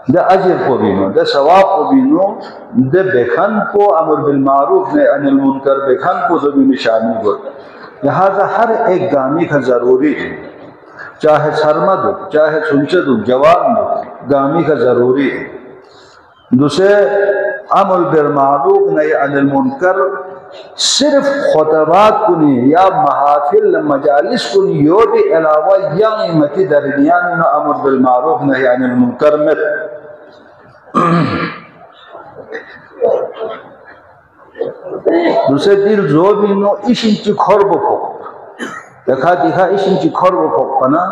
دا اجر کو بینو، دا ثواب کو بینو، دا بخن کو امر بالمعروف نے عن المنکر بخن کو زمین شامل ہو. لہذا ہر ایک گامی کا ضروری ہے، چاہے سرمد ہو چاہے سنچد ہو جوان ہو، گامی کا ضروری ہے. دوسرے امر بالمعروف نہیں عن المنکر صرف خطبات کنی یا محافل مجالس کنی یو بھی علاوہ یا امتی درمیان میں امر بالمعروف نہیں عن المنکر میں دوسرے دل زو بھی نو ایش انچی کھور بکو دیکھا ایش انچی کھور بکو پنا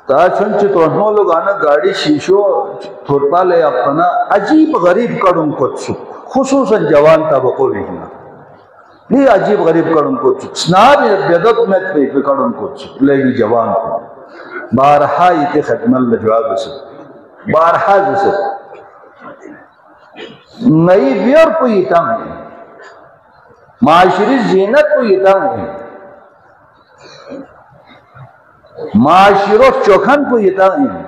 تا چنچ تو ہنو لوگ آنا گاڑی شیشو تھوڑپا لے اپنا عجیب غریب کڑن کو چک خصوصاً جوان طبقوں بھی ہنا یہ عجیب غریب کڑن کو چک سناب بیدت میں پہ کڑن کو چک لے گی جوان کو بارہا یہ ختم اللہ جواب سے بارہا جسے نئی بیور کو یہ تم ہے معاشری زینت کو یہ تم ہے معاشرو چوکھن کو یہ تم ہے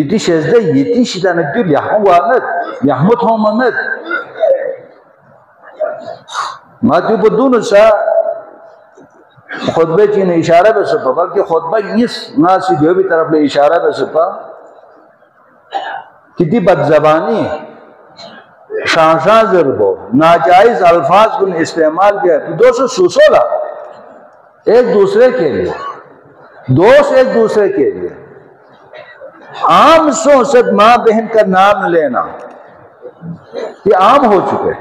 یتی شزده یتی شدانت دل یحمو آمد یحمو تهم آمد ما تو بدون سا خطبه چین اشاره بسپا بلکہ خطبه نیست ناسی جو بھی طرف لے اشاره بسپا کتی بدزبانی شانشان ضربو ناجائز الفاظ کو استعمال کیا دوست سوسولا ایک دوسرے کے لیے دوست ایک دوسرے کے لیے عام سوسد ماں بہن کا نام لینا یہ عام ہو چکے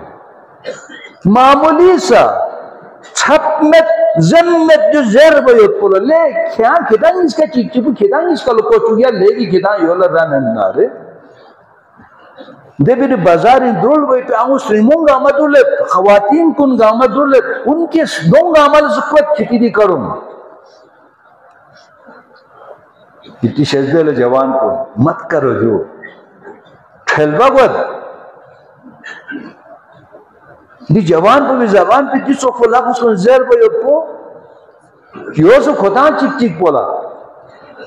معمولی سا چھپمت زنمت جو زیر بیوت پولا لے کھیان کھتان اس کا چیک چپو کھتان اس کا لکو چوگیا لے گی کھتان یولا رانن نارے دے بھی بازار اندرول بیتے آنگو سریمون گا آمد دولت خواتین کن گا آمد دولت ان کے دونگ آمد سکوت کھتی دی کروں اتنی شجدے لے جوان کو مت کرو جو ٹھلبا گوھد دی جوان کو بھی زبان پہ جس وقت لفظ کو زیر بیوت پو کیوں سے خودان چک چک بولا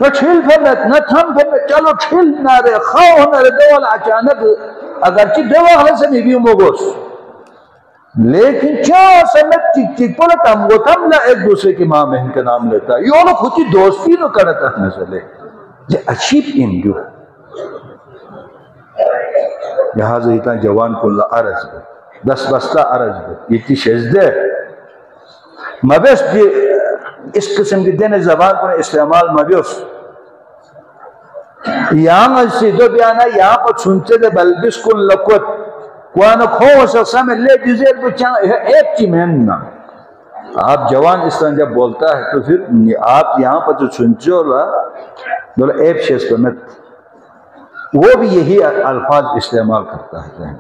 نہ ٹھل پھرنت نہ تھم پھرنت چلو ٹھل نہ رہے خواہ ہونا رہے دوال اچانک اگرچہ دوا حل سے نیبیوں موگوس لیکن کیا سمت چک چک بولا تم وہ تم نہ ایک دوسرے کی ماں بہن کا نام لیتا یہ لوگ خودی دوستی نو کرتا ہے نزلے یہ عجیب اندو لہذا اتنا جوان کو اللہ عرض ہے دس بستہ عرض ہے اتنی شجدے مبیس اس قسم کی دین زبان کو استعمال مبیس یہاں سیدھو بیانا یہاں پر سنتے دے بلبس کن لکوت کوانا کھو سکسا میں لے جزیر بچانا ایک چی مہننا آپ جوان اس طرح جب بولتا ہے تو پھر آپ یہاں پر جو سنتے ہو بولے ایپ شیز پر وہ بھی یہی الفاظ استعمال کرتا ہے